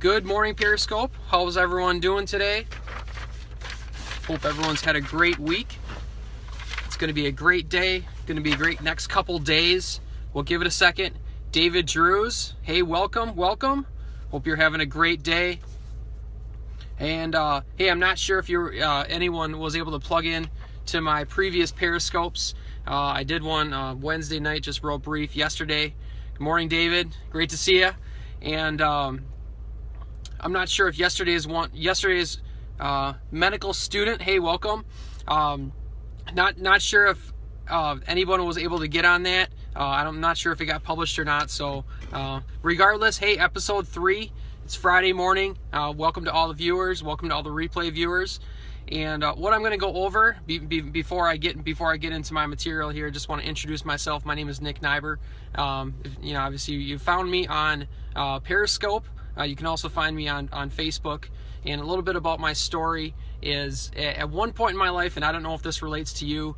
Good morning, Periscope. How's everyone doing today? Hope everyone's had a great week. It's going to be a great day. Going to be a great next couple days. We'll give it a second. David Drews, hey, welcome. Hope you're having a great day. And hey, I'm not sure if anyone was able to plug in to my previous Periscopes. I did one Wednesday night, just real brief yesterday. Good morning, David. Great to see you. And I'm not sure if yesterday's medical student. Hey, welcome. Not sure if anyone was able to get on that. I'm not sure if it got published or not. So regardless, hey, episode 3. It's Friday morning. Welcome to all the viewers. Welcome to all the replay viewers. And what I'm going to go over before I get into my material here, I just want to introduce myself. My name is Nick Nyber. Obviously you found me on Periscope. You can also find me on Facebook. And a little bit about my story is at one point in my life, and I don't know if this relates to you,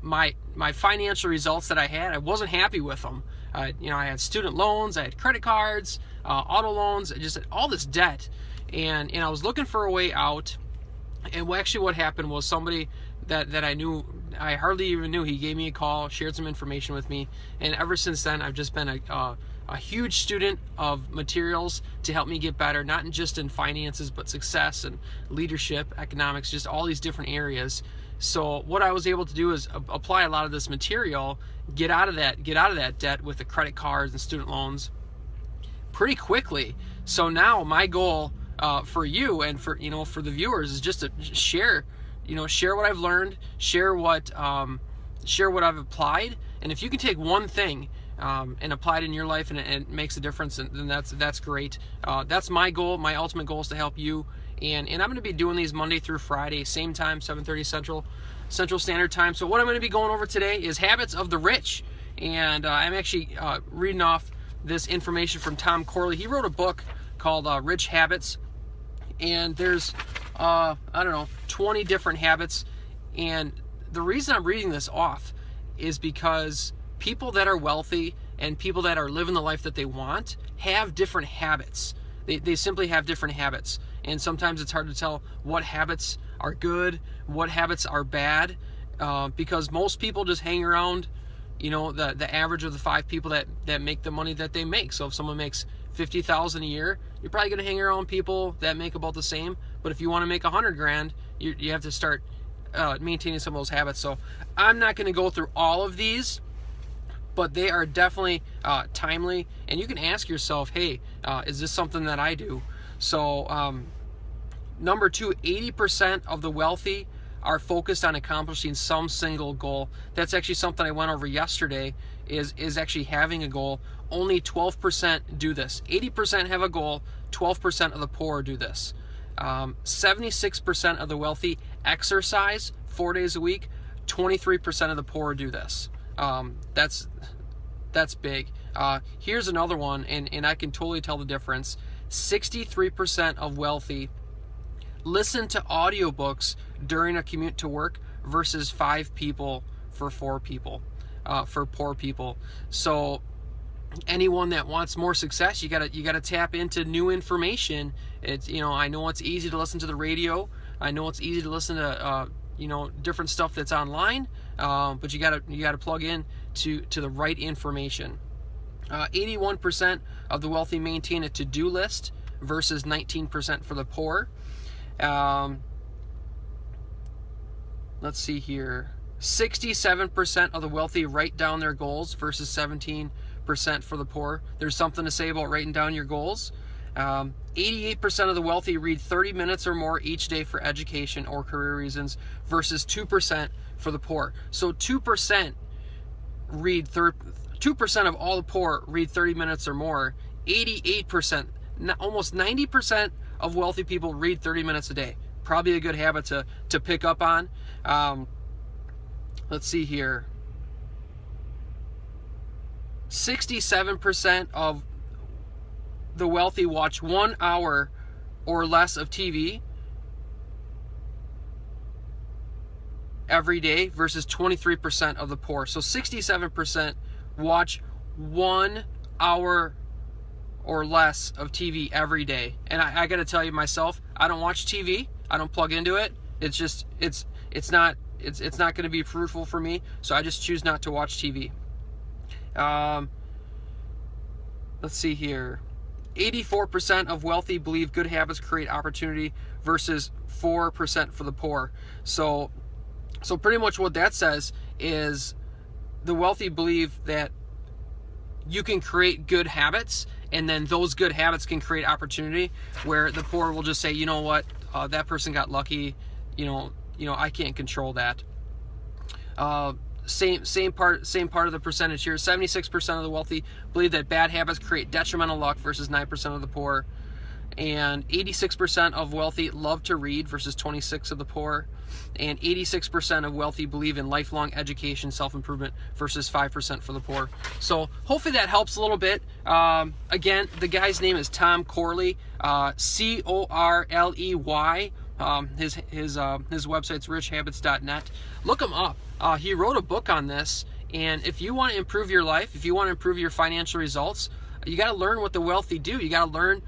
my financial results that I wasn't happy with them. I had student loans, I had credit cards, auto loans, just all this debt, and I was looking for a way out. And actually what happened was somebody that I knew, I hardly even knew, he gave me a call, shared some information with me, and ever since then I've just been a huge student of materials to help me get better, not just in finances, but success and leadership, economics, just all these different areas. So what I was able to do is apply a lot of this material, get out of that debt with the credit cards and student loans pretty quickly. So now my goal for you and for the viewers is just to share what I've learned, share what I've applied, and if you can take one thing and apply it in your life and it makes a difference, then that's great. That's my goal. My ultimate goal is to help you, and I'm going to be doing these Monday through Friday, same time, 7:30 Central Standard Time. So what I'm going to be going over today is habits of the rich, and I'm actually reading off this information from Tom Corley. He wrote a book called Rich Habits, and there's 20 different habits. And the reason I'm reading this off is because people that are wealthy and people that are living the life that they want have different habits. They simply have different habits, and sometimes it's hard to tell what habits are good, what habits are bad, because most people just hang around the average of the 5 people that make the money that they make. So if someone makes $50,000 a year, you're probably going to hang around people that make about the same. But if you want to make $100,000, you have to start maintaining some of those habits. So I'm not going to go through all of these, but they are definitely timely. And you can ask yourself, hey, is this something that I do? So number 2, 80% of the wealthy are focused on accomplishing some single goal. That's actually something I went over yesterday, is actually having a goal. Only 12% do this. 80% have a goal, 12% of the poor do this. 76% of the wealthy exercise 4 days a week, 23% of the poor do this. That's big. Here's another one, and I can totally tell the difference. 63% of wealthy listen to audiobooks during a commute to work versus 5 people for 4 people, for poor people. So anyone that wants more success, you gotta tap into new information. It's I know it's easy to listen to the radio. I know it's easy to listen to different stuff that's online, but you gotta plug in to the right information. 81% of the wealthy maintain a to-do list versus 19% for the poor. Let's see here. 67% of the wealthy write down their goals versus 17% for the poor. There's something to say about writing down your goals. 88% of the wealthy read 30 minutes or more each day for education or career reasons versus 2% for the poor. So 2% of all the poor read 30 minutes or more. 88%, almost 90% of wealthy people read 30 minutes a day. Probably a good habit to pick up on. Let's see here. 67% of the wealthy watch 1 hour or less of TV every day versus 23% of the poor. So 67% watch 1 hour or less of TV every day. And I got to tell you myself, I don't watch TV. I don't plug into it. It's just it's not going to be fruitful for me. So I just choose not to watch TV. Let's see here. 84% of wealthy believe good habits create opportunity versus 4% for the poor. So pretty much what that says is the wealthy believe that you can create good habits, and then those good habits can create opportunity, where the poor will just say, you know what, that person got lucky, you know, I can't control that. Same part of the percentage here. 76% of the wealthy believe that bad habits create detrimental luck versus 9% of the poor. And 86% of wealthy love to read versus 26% of the poor. And 86% of wealthy believe in lifelong education, self-improvement versus 5% for the poor. So hopefully that helps a little bit. Again, the guy's name is Tom Corley, Corley. His website's richhabits.net. Look him up. He wrote a book on this, and if you want to improve your life, if you want to improve your financial results, you got to learn what the wealthy do. You got to learn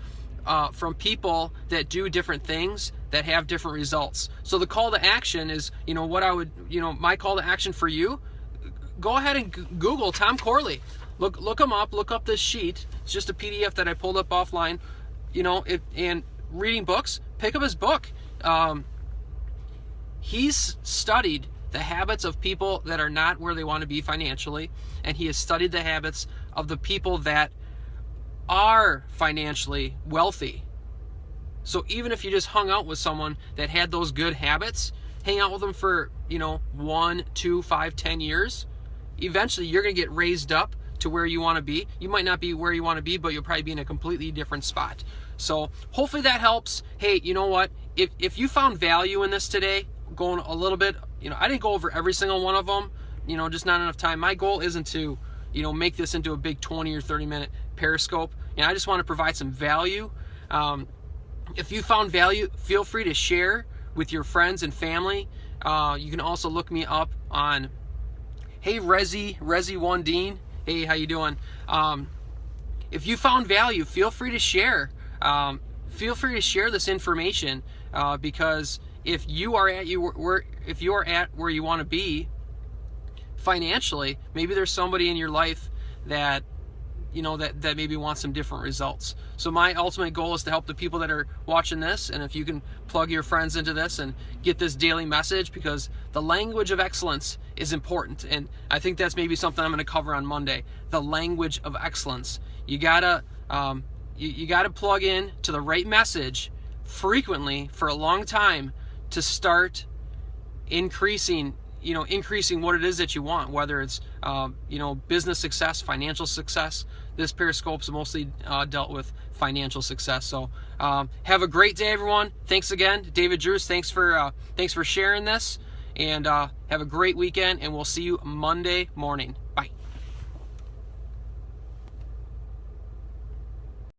from people that do different things that have different results. So the call to action is, my call to action for you, go ahead and Google Tom Corley. Look him up. Look up this sheet. It's just a PDF that I pulled up offline. And reading books, pick up his book. He's studied the habits of people that are not where they want to be financially, and he has studied the habits of the people that are financially wealthy. So even if you just hung out with someone that had those good habits, hang out with them for 1, 2, 5, 10 years, eventually you're going to get raised up to where you want to be. You might not be where you want to be, but you'll probably be in a completely different spot. So hopefully that helps. Hey, you know what? If you found value in this today, going a little bit, I didn't go over every single one of them, just not enough time. My goal isn't to, make this into a big 20 or 30 minute Periscope. I just want to provide some value. If you found value, feel free to share with your friends and family. You can also look me up on, hey, Resi1 Dean. Hey, how you doing? If you found value, feel free to share. Feel free to share this information, because if you are at where you want to be financially, maybe there's somebody in your life that that maybe wants some different results. So my ultimate goal is to help the people that are watching this, and if you can plug your friends into this and get this daily message, because the language of excellence is important, and I think that's maybe something I'm going to cover on Monday. The language of excellence. You gotta you gotta plug in to the right message frequently for a long time to start increasing what it is that you want, whether it's business success, financial success. This Periscope's mostly dealt with financial success. So have a great day, everyone. Thanks again, David Drews. Thanks for sharing this, and have a great weekend, and we'll see you Monday morning.